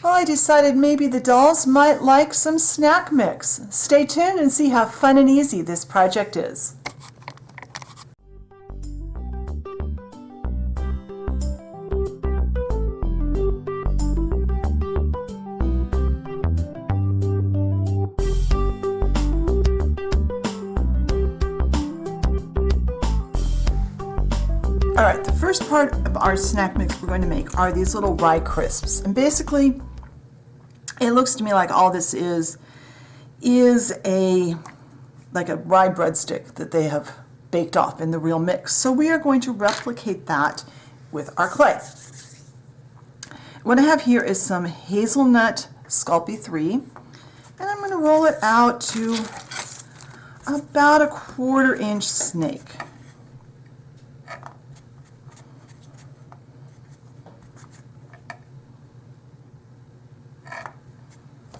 Well, I decided maybe the dolls might like some snack mix. Stay tuned and see how fun and easy this project is. Alright, the first part of our snack mix we're going to make are these little rye crisps. And basically, it looks to me like all this is like a rye breadstick that they have baked off in the real mix. So we are going to replicate that with our clay. What I have here is some hazelnut Sculpey 3, and I'm going to roll it out to about a 1/4 inch snake.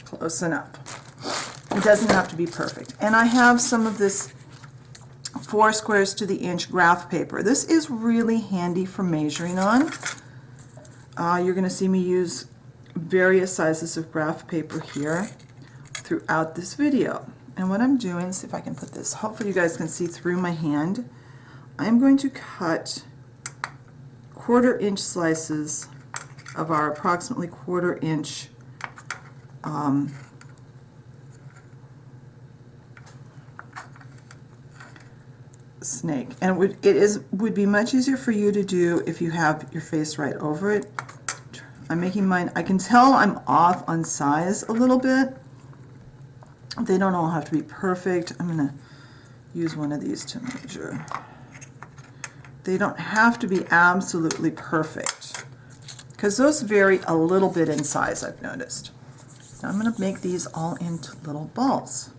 Close enough. It doesn't have to be perfect. And I have some of this 4 squares to the inch graph paper. This is really handy for measuring on. You're going to see me use various sizes of graph paper here throughout this video. And what I'm doing, see if I can put this, hopefully you guys can see through my hand. I'm going to cut 1/4 inch slices of our approximately 1/4 inch snake, and would be much easier for you to do if you have your face right over it. I'm making mine, I can tell I'm off on size a little bit. They don't all have to be perfect. I'm going to use one of these to measure. They don't have to be absolutely perfect because those vary a little bit in size, I've noticed. Now I'm going to make these all into little balls.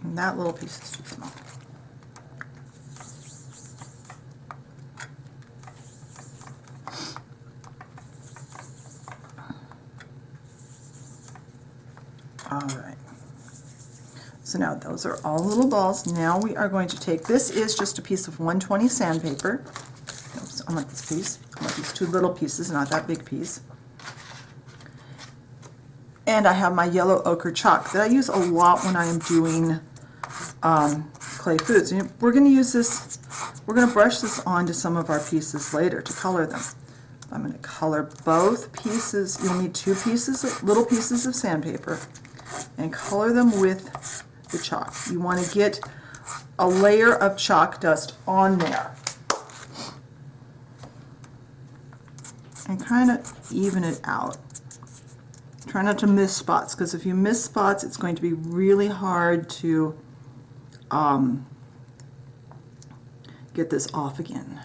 And that little piece is too small. All right. So now those are all little balls. Now we are going to take, this is just a piece of 120 sandpaper. Oops, I want this piece. I want these 2 little pieces, not that big piece. And I have my yellow ochre chalk that I use a lot when I am doing clay foods. And we're going to use this, we're going to brush this onto some of our pieces later to color them. I'm going to color both pieces. You'll need 2 pieces, little pieces of sandpaper, and color them with the chalk. You want to get a layer of chalk dust on there and kind of even it out. Try not to miss spots, because if you miss spots, it's going to be really hard to get this off again.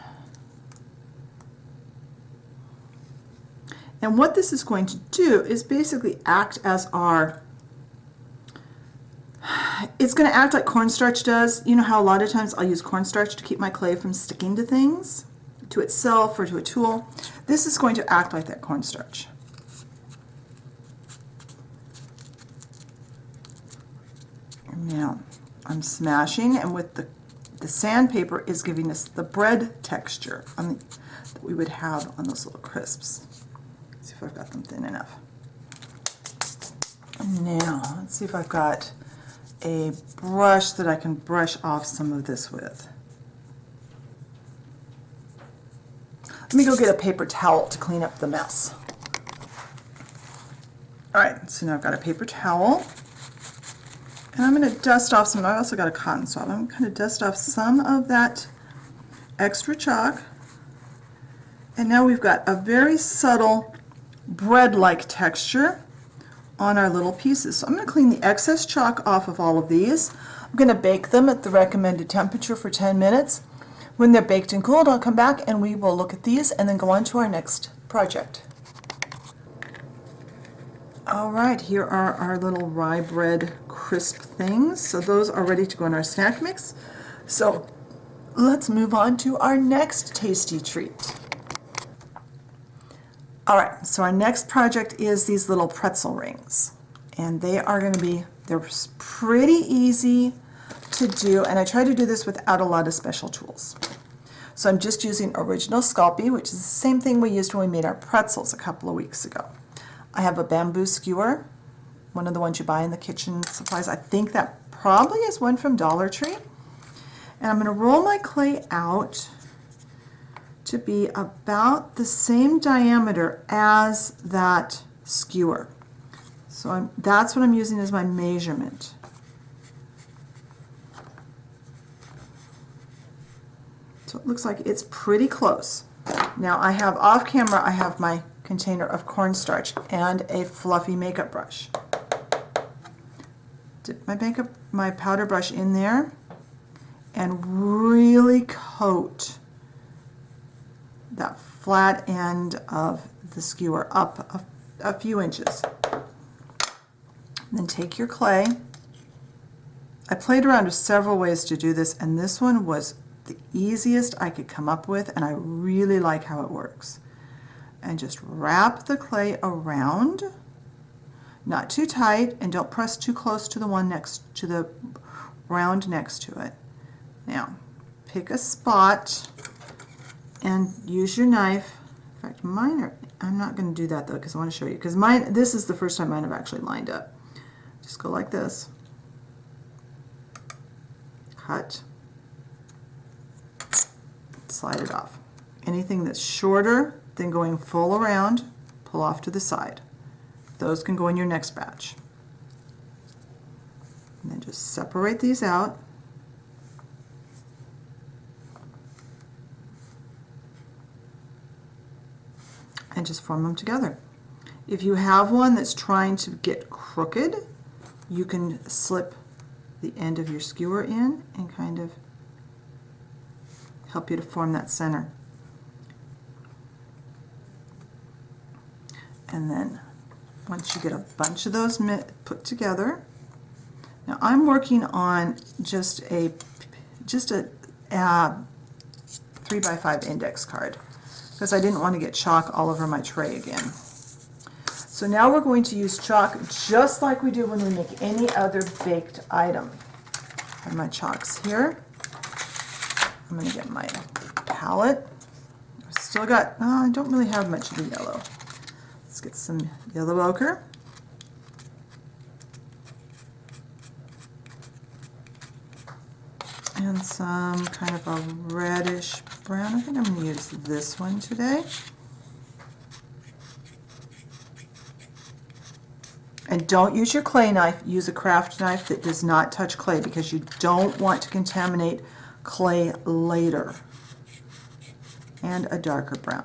And what this is going to do is basically act as our, it's going to act like cornstarch does. You know how a lot of times I'll use cornstarch to keep my clay from sticking to things, to itself or to a tool. This is going to act like that cornstarch. Now I'm smashing, and with the sandpaper is giving us the bread texture that we would have on those little crisps. Let's see if I've got them thin enough. Now let's see if I've got a brush that I can brush off some of this with. Let me go get a paper towel to clean up the mess. Alright, so now I've got a paper towel. And I'm going to dust off some, I also got a cotton swab. I'm going to dust off some of that extra chalk. And now we've got a very subtle bread-like texture on our little pieces. So I'm going to clean the excess chalk off of all of these. I'm going to bake them at the recommended temperature for 10 minutes. When they're baked and cooled, I'll come back and we will look at these and then go on to our next project. All right, here are our little rye bread crisp things. So those are ready to go in our snack mix. So let's move on to our next tasty treat. All right, so our next project is these little pretzel rings. And they are going to be, they're pretty easy to do, and I try to do this without a lot of special tools. So I'm just using original Sculpey, which is the same thing we used when we made our pretzels a couple of weeks ago. I have a bamboo skewer, one of the ones you buy in the kitchen supplies. I think that probably is one from Dollar Tree. And I'm going to roll my clay out to be about the same diameter as that skewer. So that's what I'm using as my measurement. So it looks like it's pretty close. Now I have off camera, I have my container of cornstarch and a fluffy makeup brush. Dip my powder brush in there and really coat that flat end of the skewer up a few inches. Then take your clay. I played around with several ways to do this, and this one was the easiest I could come up with, and I really like how it works. And just wrap the clay around, not too tight, and don't press too close to the one next to the round next to it. Now, pick a spot and use your knife. In fact, I'm not going to do that though, because I want to show you, because this is the first time mine have actually lined up. Just go like this, cut, slide it off. Anything that's shorter than going full around, pull off to the side. Those can go in your next batch. And then just separate these out. And just form them together. If you have one that's trying to get crooked, you can slip the end of your skewer in and kind of help you to form that center. And then once you get a bunch of those put together, now I'm working on just a 3x5 index card because I didn't want to get chalk all over my tray again. So now we're going to use chalk just like we do when we make any other baked item. I have my chalks here. I'm going to get my palette. I've still got, I don't really have much of the yellow. Let's get some yellow ochre. And some kind of a reddish brown. I think I'm going to use this one today. And don't use your clay knife, use a craft knife that does not touch clay because you don't want to contaminate clay later. And a darker brown.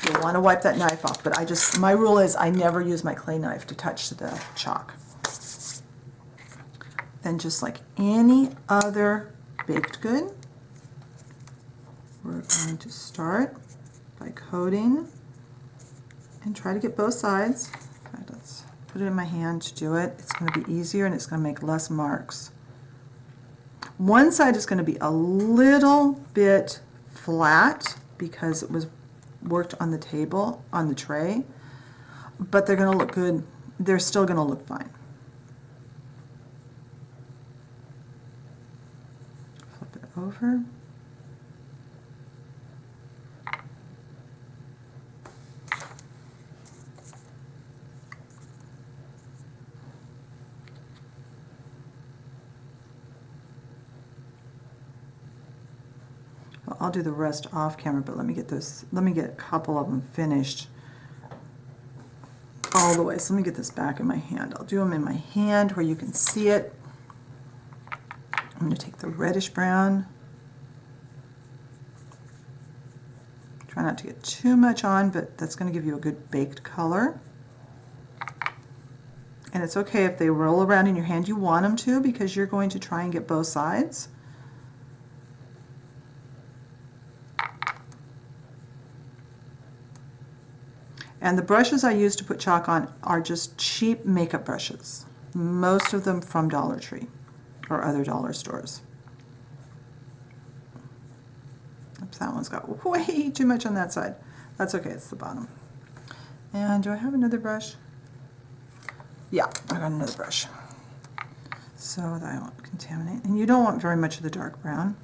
You'll want to wipe that knife off, but my rule is I never use my clay knife to touch the chalk. Then just like any other baked good, we're going to start by coating and try to get both sides. In fact, let's put it in my hand to do it. It's going to be easier and it's going to make less marks. One side is going to be a little bit flat because it was worked on the table, on the tray, but they're going to look good. They're still going to look fine. Flip it over. I'll do the rest off camera, but let me get a couple of them finished all the way. So let me get this back in my hand. I'll do them in my hand where you can see it. I'm going to take the reddish brown. Try not to get too much on, but that's going to give you a good baked color. And it's okay if they roll around in your hand. You want them to because you're going to try and get both sides. And the brushes I use to put chalk on are just cheap makeup brushes. Most of them from Dollar Tree or other dollar stores. Oops, that one's got way too much on that side. That's okay, it's the bottom. And do I have another brush? Yeah, I got another brush. so that I won't contaminate. And you don't want very much of the dark brown.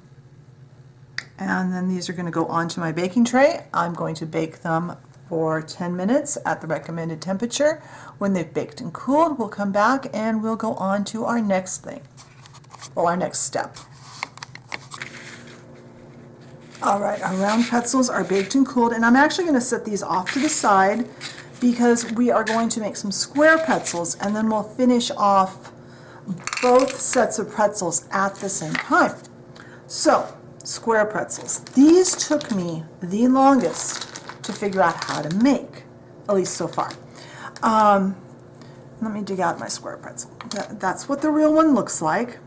And then these are going to go onto my baking tray. I'm going to bake them for 10 minutes at the recommended temperature. When they've baked and cooled, we'll come back and we'll go on to our next thing, or our next step. All right, our round pretzels are baked and cooled, and I'm actually going to set these off to the side because we are going to make some square pretzels, and then we'll finish off both sets of pretzels at the same time. So, square pretzels. These took me the longest to figure out how to make, at least so far. Let me dig out my square pretzel. That's what the real one looks like.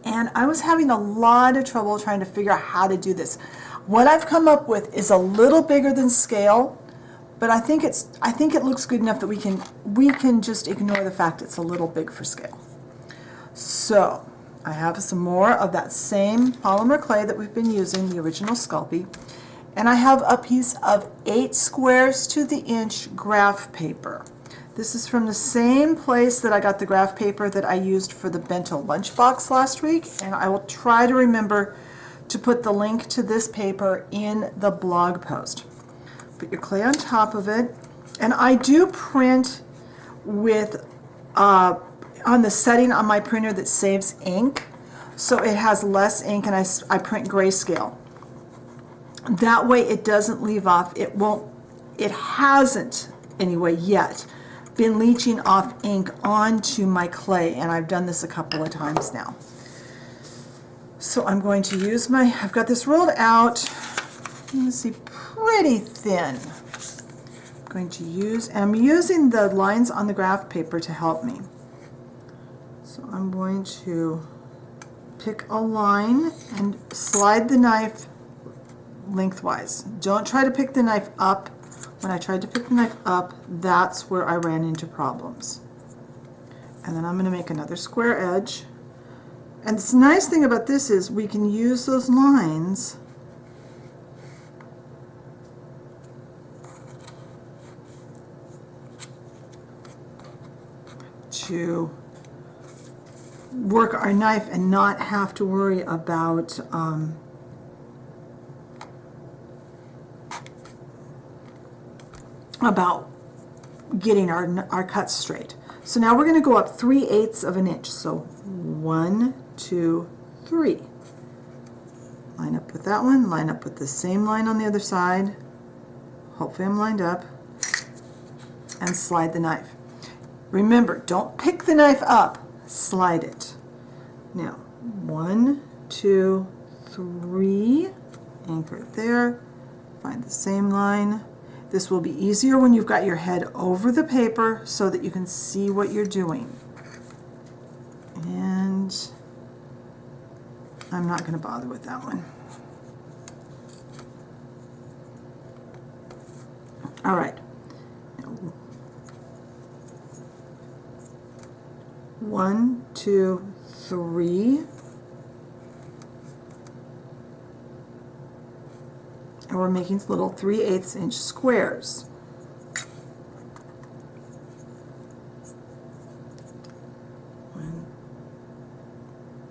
And I was having a lot of trouble trying to figure out how to do this. What I've come up with is a little bigger than scale, but I think it looks good enough that we can just ignore the fact it's a little big for scale. So I have some more of that same polymer clay that we've been using, the original Sculpey, and I have a piece of 8 squares to the inch graph paper. This is from the same place that I got the graph paper that I used for the bento lunchbox last week, and I will try to remember to put the link to this paper in the blog post. Put your clay on top of it, and I do print with on the setting on my printer that saves ink, so it has less ink, and I print grayscale. That way it doesn't leave off, it hasn't anyway yet been leaching off ink onto my clay, and I've done this a couple of times now. So I'm going to use I've got this rolled out, let's see, pretty thin. I'm using the lines on the graph paper to help me. So I'm going to pick a line and slide the knife lengthwise. Don't try to pick the knife up. When I tried to pick the knife up, that's where I ran into problems. And then I'm going to make another square edge. And the nice thing about this is we can use those lines to work our knife and not have to worry about getting our cuts straight. So now we're going to go up 3/8 of an inch. So 1, 2, 3. Line up with that one, line up with the same line on the other side. Hopefully I'm lined up. And slide the knife. Remember, don't pick the knife up, slide it. Now, 1, 2, 3, anchor it there, find the same line. This will be easier when you've got your head over the paper so that you can see what you're doing. And I'm not going to bother with that one. All right. 1, 2, 3. And we're making little 3/8 inch squares.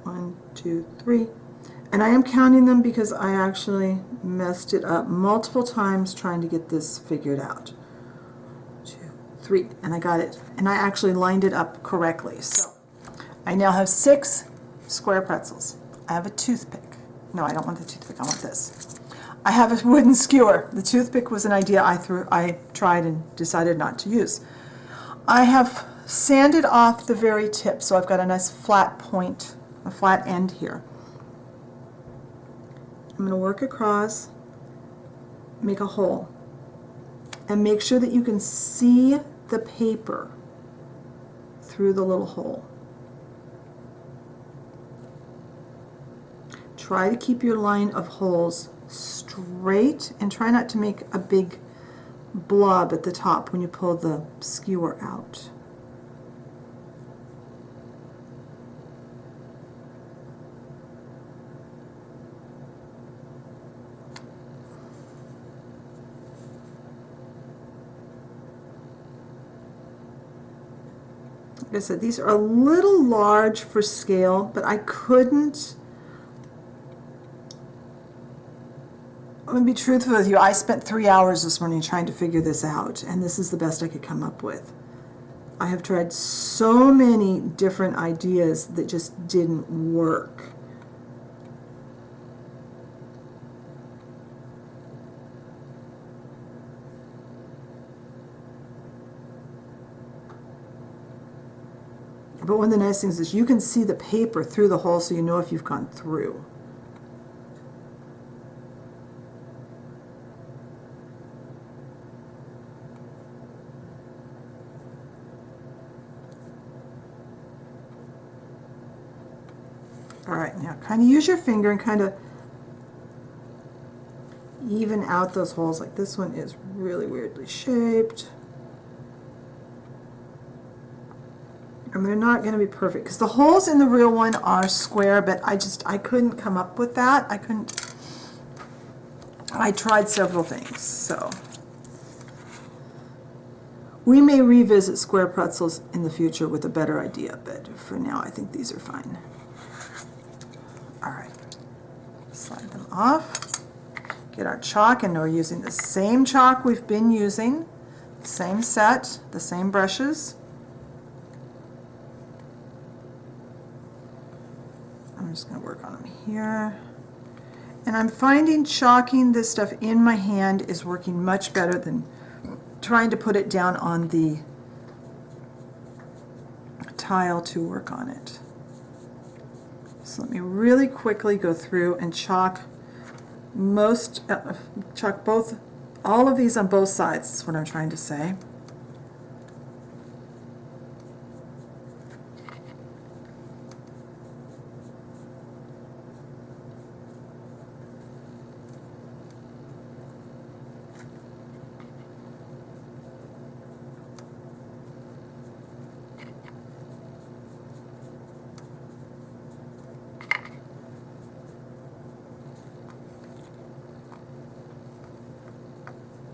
1, 2, 3. And I am counting them because I actually messed it up multiple times trying to get this figured out. 2, 3, and I got it. And I actually lined it up correctly. So I now have 6 square pretzels. I have a toothpick. No, I don't want the toothpick, I want this. I have a wooden skewer. The toothpick was an idea I tried and decided not to use. I have sanded off the very tip, so I've got a nice flat point, a flat end here. I'm going to work across, make a hole, and make sure that you can see the paper through the little hole. Try to keep your line of holes straight and try not to make a big blob at the top when you pull the skewer out. Like I said, these are a little large for scale, but I couldn't. I'm going to be truthful with you. I spent 3 hours this morning trying to figure this out, and this is the best I could come up with. I have tried so many different ideas that just didn't work. But one of the nice things is you can see the paper through the hole, so you know if you've gone through. All right, now kind of use your finger and kind of even out those holes. Like this one is really weirdly shaped. And they're not going to be perfect because the holes in the real one are square, but I couldn't come up with that. I tried several things, so. We may revisit square pretzels in the future with a better idea, but for now I think these are fine. All right, slide them off. Get our chalk, and we're using the same chalk we've been using, same set, the same brushes. I'm just going to work on them here. And I'm finding chalking this stuff in my hand is working much better than trying to put it down on the tile to work on it. So let me really quickly go through and chalk all of these on both sides. That's what I'm trying to say.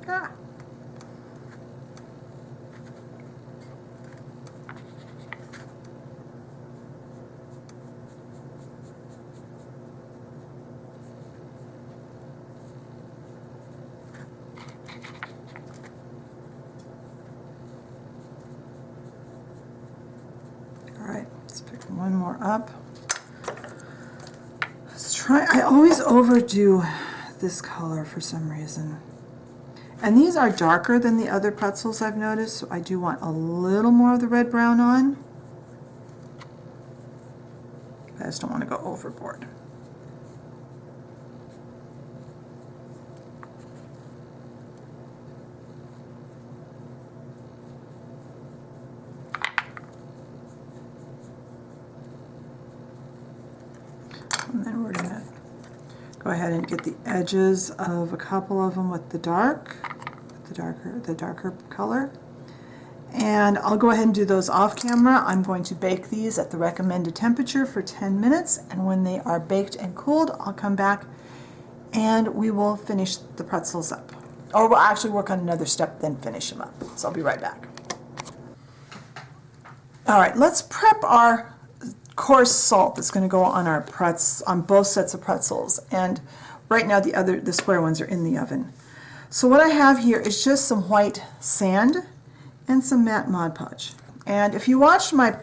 Ah. All right, let's pick one more up. Let's try, I always overdo this color for some reason. And these are darker than the other pretzels I've noticed, so I do want a little more of the red brown on. I just don't want to go overboard. And then we're going to go ahead and get the edges of a couple of them with the darker color. And I'll go ahead and do those off camera. I'm going to bake these at the recommended temperature for 10 minutes, and when they are baked and cooled, I'll come back and we will finish the pretzels up. Or we'll actually work on another step, then finish them up. So I'll be right back. All right, let's prep our coarse salt that's going to go on our on both sets of pretzels. And right now the square ones are in the oven. So what I have here is just some white sand and some matte Mod Podge. And if you watched my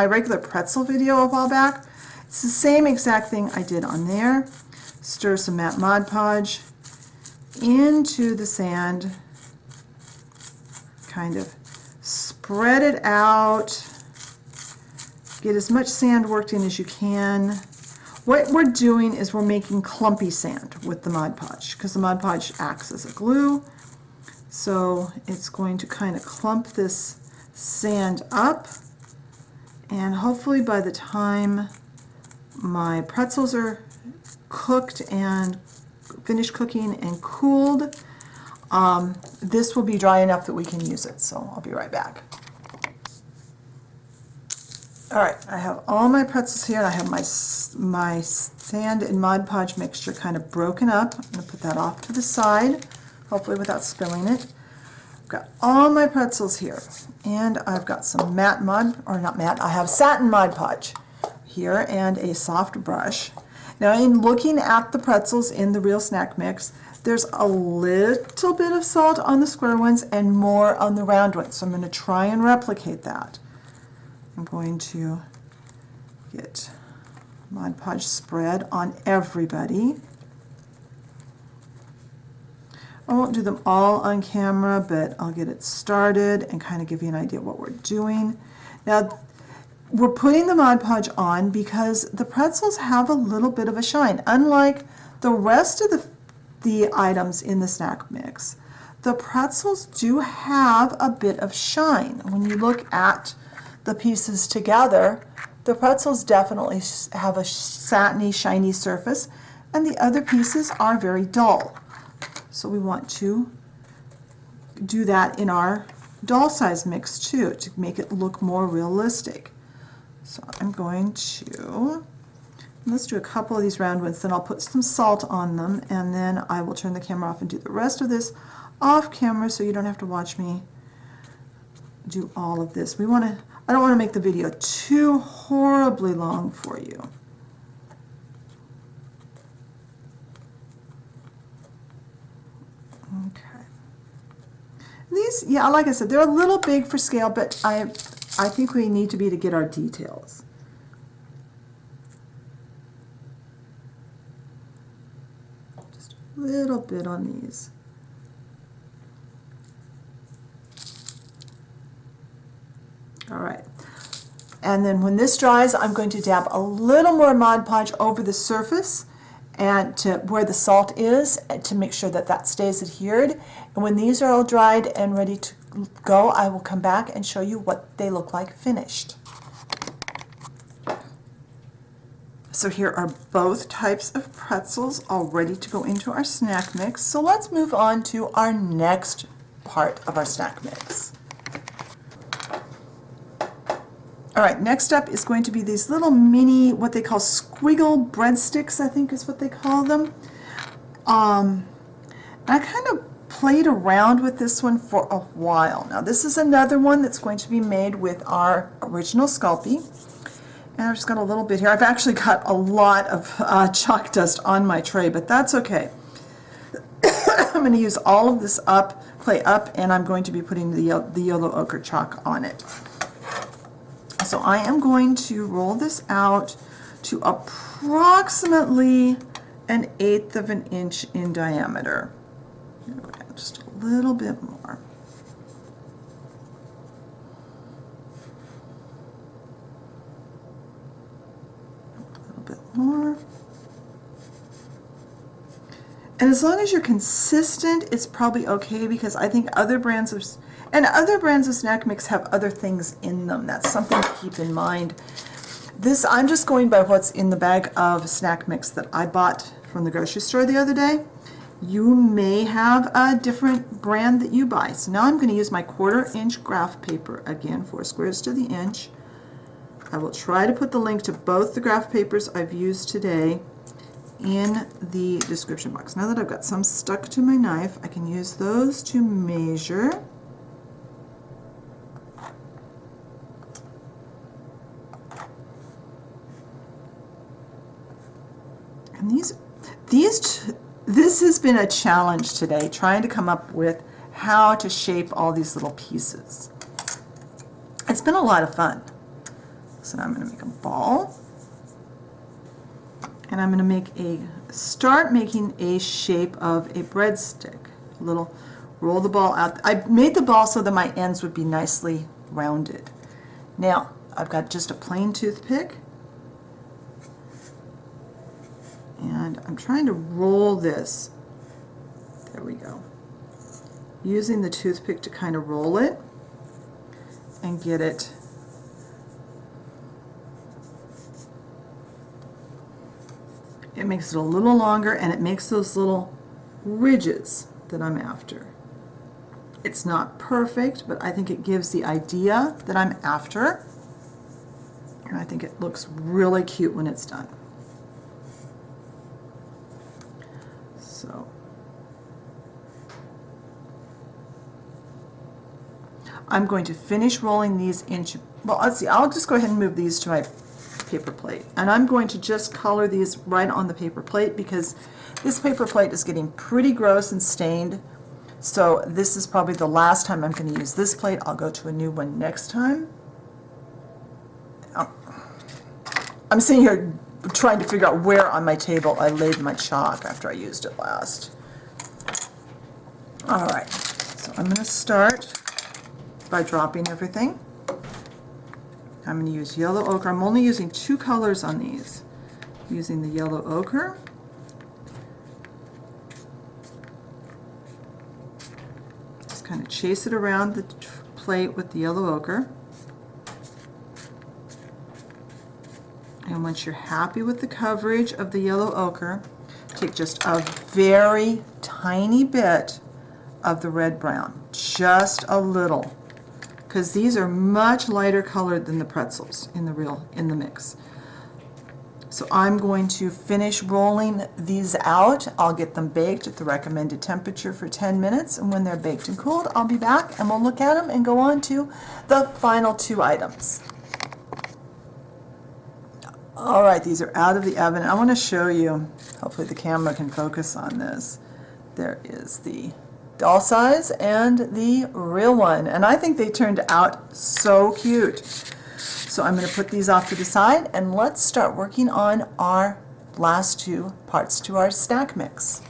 regular pretzel video a while back, it's the same exact thing I did on there. Stir some matte Mod Podge into the sand, kind of spread it out, get as much sand worked in as you can. What we're doing is we're making clumpy sand with the Mod Podge because the Mod Podge acts as a glue. So it's going to kind of clump this sand up, and hopefully by the time my pretzels are cooked and finished cooking and cooled, this will be dry enough that we can use it. So I'll be right back. All right, I have all my pretzels here, and I have my sand and Mod Podge mixture kind of broken up. I'm going to put that off to the side, hopefully without spilling it. I've got all my pretzels here, and I've got some matte Mod, or not matte, I have satin Mod Podge here and a soft brush. Now, in looking at the pretzels in the Real Snack Mix, there's a little bit of salt on the square ones and more on the round ones, so I'm going to try and replicate that. I'm going to get Mod Podge spread on everybody. I won't do them all on camera, but I'll get it started and kind of give you an idea of what we're doing. Now, we're putting the Mod Podge on because the pretzels have a little bit of a shine. Unlike the rest of the items in the snack mix, the pretzels do have a bit of shine. When you look at the pieces together, the pretzels definitely have a satiny, shiny surface, and the other pieces are very dull. So we want to do that in our doll size mix too, to make it look more realistic. So I'm going to, let's do a couple of these round ones, then I'll put some salt on them, and then I will turn the camera off and do the rest of this off camera so you don't have to watch me do all of this. I don't want to make the video too horribly long for you. Okay. These, yeah, like I said, they're a little big for scale, but I think we need to be to get our details. Just a little bit on these. All right. And then when this dries, I'm going to dab a little more Mod Podge over the surface and to where the salt is, and to make sure that that stays adhered. And when these are all dried and ready to go, I will come back and show you what they look like finished. So here are both types of pretzels all ready to go into our snack mix. So let's move on to our next part of our snack mix. All right, next up is going to be these little mini, what they call squiggle breadsticks, I think is what they call them. I kind of played around with this one for a while. Now, this is another one that's going to be made with our original Sculpey. And I've just got a little bit here. I've actually got a lot of chalk dust on my tray, but that's okay. I'm going to use all of this clay up, and I'm going to be putting the yellow ochre chalk on it. So I am going to roll this out to approximately 1/8 of an inch in diameter. Go down just a little bit more. A little bit more. And as long as you're consistent, it's probably okay, because I think other brands of snack mix have other things in them. That's something to keep in mind. This, I'm just going by what's in the bag of snack mix that I bought from the grocery store the other day. You may have a different brand that you buy. So now I'm going to use my 1/4 inch graph paper, again, 4 squares to the inch. I will try to put the link to both the graph papers I've used today in the description box. Now that I've got some stuck to my knife, I can use those to measure. And this has been a challenge today, trying to come up with how to shape all these little pieces. It's been a lot of fun. So now I'm going to make a ball, and I'm going to start making a shape of a breadstick. Roll the ball out. I made the ball so that my ends would be nicely rounded. Now I've got just a plain toothpick, and I'm trying to roll this. There we go. Using the toothpick to kind of roll it and get it It makes it a little longer, and it makes those little ridges that I'm after. It's not perfect, but I think it gives the idea that I'm after, and I think it looks really cute when it's done. So I'm going to finish rolling these into, well, let's see, I'll just go ahead and move these to my paper plate. And I'm going to just color these right on the paper plate because this paper plate is getting pretty gross and stained. So this is probably the last time I'm going to use this plate. I'll go to a new one next time. I'm sitting here trying to figure out where on my table I laid my chalk after I used it last. All right, so I'm going to start by dropping everything. I'm going to use yellow ochre. I'm only using 2 colors on these. I'm using the yellow ochre. Just kind of chase it around the plate with the yellow ochre. And once you're happy with the coverage of the yellow ochre, take just a very tiny bit of the red brown, just a little, because these are much lighter colored than the pretzels in the mix. So I'm going to finish rolling these out. I'll get them baked at the recommended temperature for 10 minutes, and when they're baked and cooled, I'll be back and we'll look at them and go on to the final 2 items. All right, these are out of the oven. I want to show you, hopefully the camera can focus on this. There is the doll size and the real one, and I think they turned out so cute. So I'm going to put these off to the side and let's start working on our last 2 parts to our snack mix.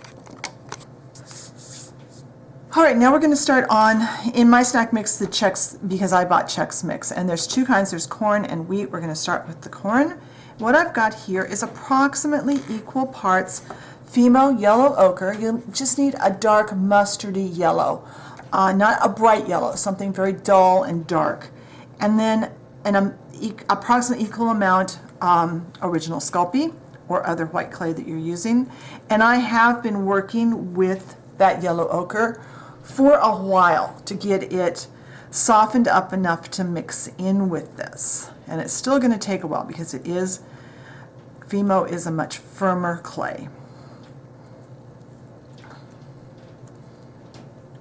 All right, now we're going to start on, in my snack mix, the Chex, because I bought Chex Mix, and there's 2 kinds, there's corn and wheat. We're going to start with the corn. What I've got here is approximately equal parts Fimo yellow ochre. You just need a dark mustardy yellow, not a bright yellow, something very dull and dark. And then an approximately equal amount original Sculpey or other white clay that you're using. And I have been working with that yellow ochre for a while to get it softened up enough to mix in with this. And it's still going to take a while because Fimo is a much firmer clay.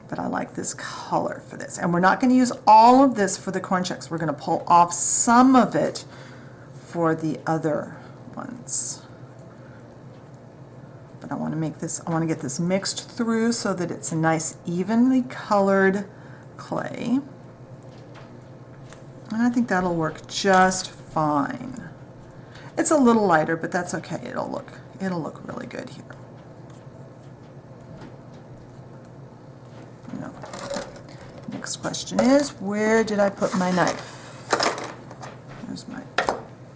But I like this color for this. And we're not going to use all of this for the corn Chex. We're going to pull off some of it for the other ones. But I want to get this mixed through so that it's a nice evenly colored clay. And I think that'll work just fine. It's a little lighter, but that's okay. It'll look really good here. No. Next question is, where did I put my knife? There's my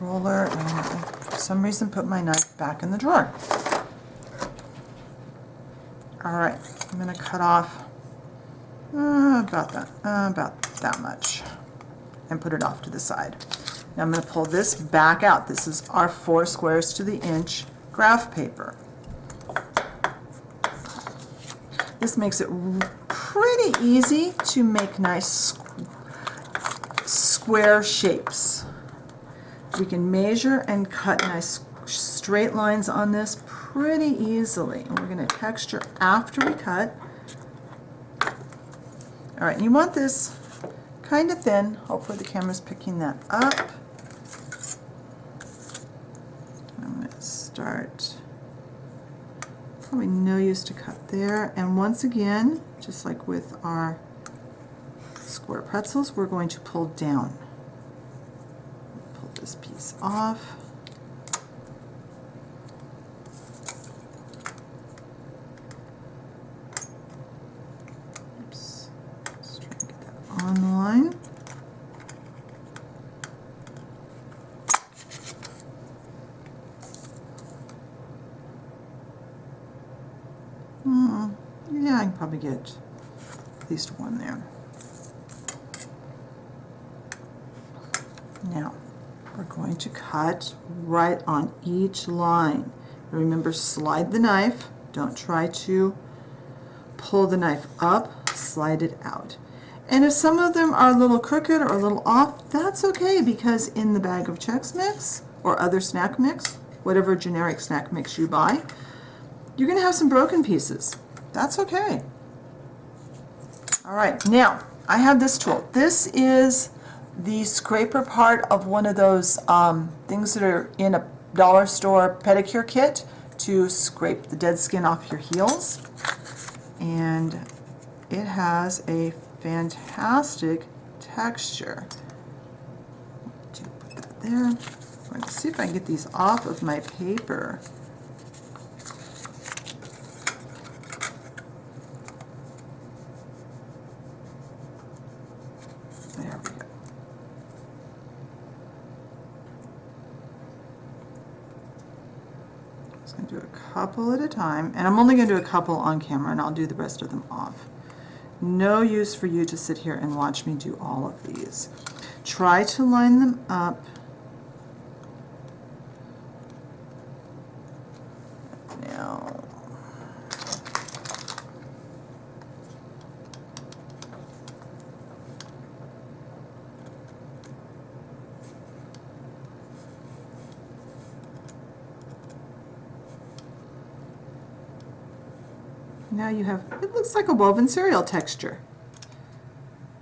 roller, and I, for some reason, put my knife back in the drawer. All right, I'm going to cut off about that much and put it off to the side. Now I'm going to pull this back out. This is our 4 squares to the inch graph paper. This makes it pretty easy to make nice square shapes. We can measure and cut nice straight lines on this pretty easily. And we're going to texture after we cut. All right, and you want this kind of thin. Hopefully the camera's picking that up. I'm going to start, probably no use to cut there. And once again, just like with our square pretzels, we're going to pull down. Pull this piece off. Oops. Let's try to get that on the line. Yeah, I can probably get at least one there. Now, we're going to cut right on each line. Remember, slide the knife. Don't try to pull the knife up, slide it out. And if some of them are a little crooked or a little off, that's okay, because in the bag of Chex Mix or other snack mix, whatever generic snack mix you buy, you're going to have some broken pieces. That's okay. All right, now I have this tool. This is the scraper part of one of those things that are in a dollar store pedicure kit to scrape the dead skin off your heels. And it has a fantastic texture. Put that there. I'm going to see if I can get these off of my paper. There we go. I'm just going to do a couple at a time, and I'm only going to do a couple on camera, and I'll do the rest of them off. No use for you to sit here and watch me do all of these. Try to line them up. Now, now you have, it looks like a woven cereal texture.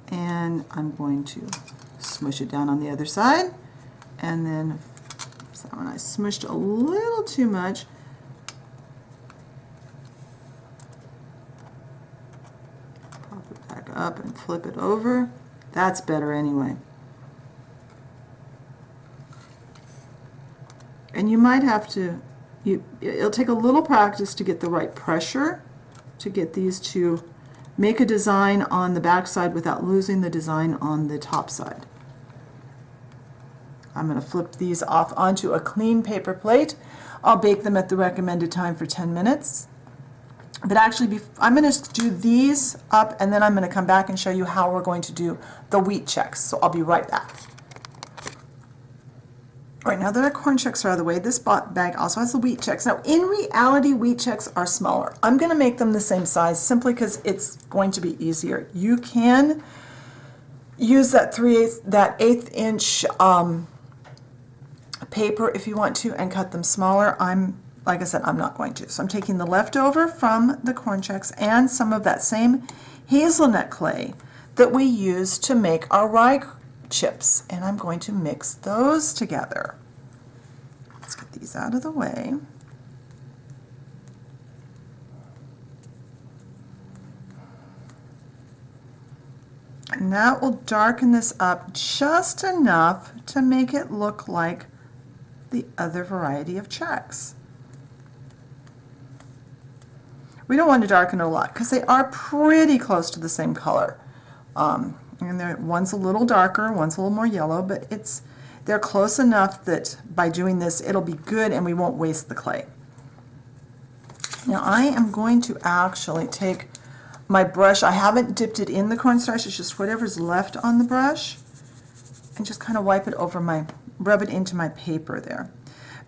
And I'm going to smush it down on the other side. And then, so when I smushed a little too much, pop it back up and flip it over. That's better anyway. And you might have to, it'll take a little practice to get the right pressure to get these to make a design on the back side without losing the design on the top side. I'm going to flip these off onto a clean paper plate. I'll bake them at the recommended time for 10 minutes. But actually, I'm going to do these up, and then I'm going to come back and show you how we're going to do the wheat checks. So I'll be right back. All right, now that our corn checks are out of the way, this bag also has the wheat checks. Now, in reality, wheat checks are smaller. I'm going to make them the same size simply because it's going to be easier. You can use that 1/8 inch paper if you want to and cut them smaller. Like I said, I'm not going to. So I'm taking the leftover from the corn checks and some of that same hazelnut clay that we use to make our rye chips, and I'm going to mix those together. Let's get these out of the way. And that will darken this up just enough to make it look like the other variety of checks. We don't want to darken it a lot because they are pretty close to the same color. And one's a little darker, one's a little more yellow, but they're close enough that by doing this it'll be good and we won't waste the clay. Now I am going to actually take my brush. I haven't dipped it in the cornstarch, it's just whatever's left on the brush, and just kind of wipe it over rub it into my paper there.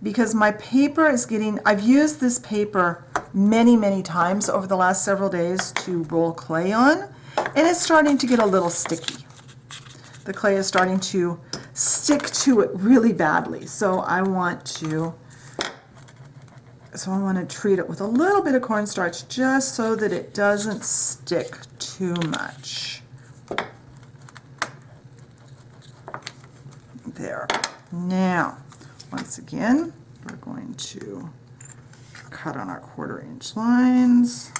Because my paper is I've used this paper many, many times over the last several days to roll clay on, and it's starting to get a little sticky. The clay is starting to stick to it really badly, so I want to treat it with a little bit of cornstarch just so that it doesn't stick too much. There. Now, once again, we're going to cut on our 1/4 inch lines.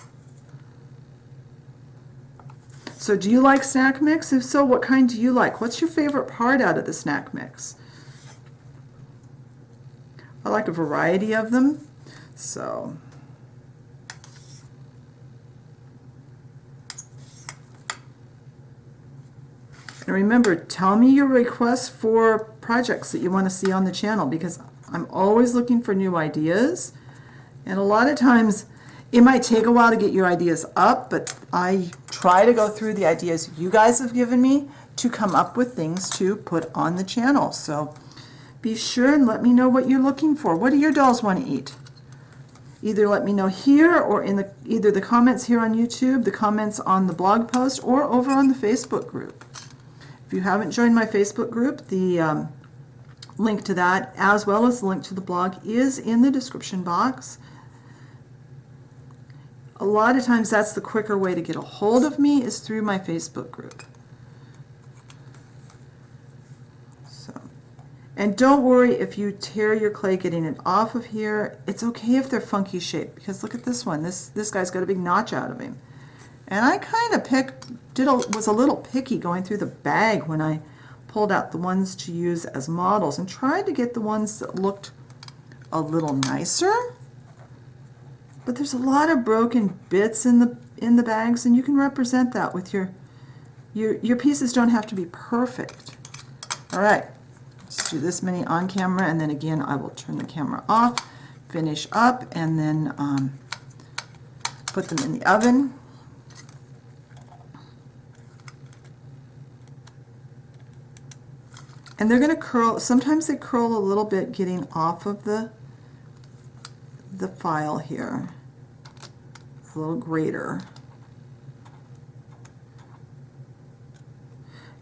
So do you like snack mix? If so, what kind do you like? What's your favorite part out of the snack mix? I like a variety of them. So and remember, tell me your requests for projects that you want to see on the channel, because I'm always looking for new ideas, and a lot of times it might take a while to get your ideas up, but I try to go through the ideas you guys have given me to come up with things to put on the channel. So be sure and let me know what you're looking for. What do your dolls want to eat? Either let me know here or in either the comments here on YouTube, the comments on the blog post, or over on the Facebook group. If you haven't joined my Facebook group, the link to that, as well as the link to the blog, is in the description box. A lot of times that's the quicker way to get a hold of me, is through my Facebook group. And don't worry if you tear your clay getting it off of here. It's okay if they're funky shaped, because look at this one. This guy's got a big notch out of him. And I kind of was a little picky going through the bag when I pulled out the ones to use as models and tried to get the ones that looked a little nicer. But there's a lot of broken bits in the bags, and you can represent that with your pieces. Don't have to be perfect. All right. Let's do this many on camera, and then again I will turn the camera off, finish up, and then put them in the oven. And they're going to curl. Sometimes they curl a little bit getting off of the file here, a little greater.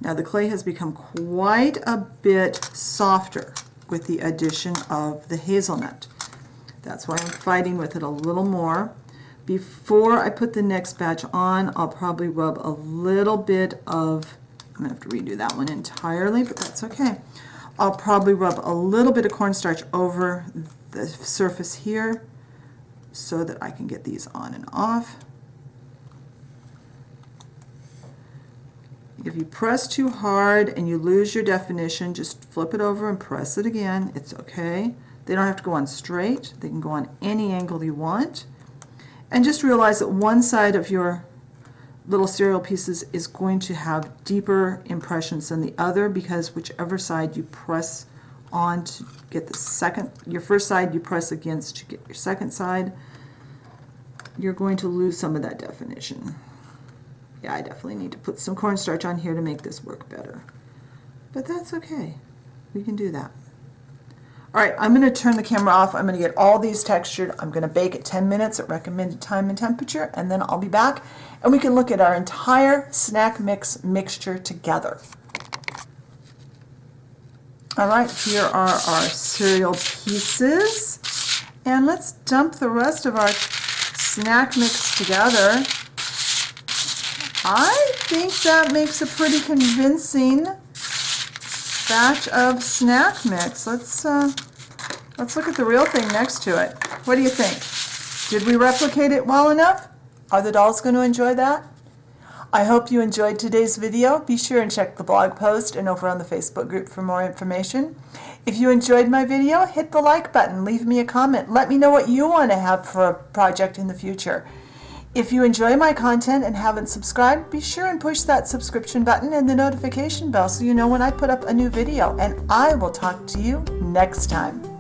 Now the clay has become quite a bit softer with the addition of the hazelnut. That's why I'm fighting with it a little more. Before I put the next batch on, I'll probably rub a little bit of, I'm going to have to redo that one entirely, but that's okay. I'll probably rub a little bit of cornstarch over the surface here so that I can get these on and off. If you press too hard and you lose your definition, just flip it over and press it again. It's okay. They don't have to go on straight. They can go on any angle you want. And just realize that one side of your little cereal pieces is going to have deeper impressions than the other, because whichever side you press on to get the second, your first side you press against to get your second side, you're going to lose some of that definition. Yeah, I definitely need to put some cornstarch on here to make this work better. But that's okay. We can do that. All right, I'm going to turn the camera off. I'm going to get all these textured. I'm going to bake at 10 minutes at recommended time and temperature, and then I'll be back and we can look at our entire snack mix mixture together. All right, here are our cereal pieces. And let's dump the rest of our snack mix together. I think that makes a pretty convincing batch of snack mix. Let's look at the real thing next to it. What do you think? Did we replicate it well enough? Are the dolls going to enjoy that? I hope you enjoyed today's video. Be sure and check the blog post and over on the Facebook group for more information. If you enjoyed my video, hit the like button, leave me a comment. Let me know what you want to have for a project in the future. If you enjoy my content and haven't subscribed, be sure and push that subscription button and the notification bell so you know when I put up a new video, and I will talk to you next time.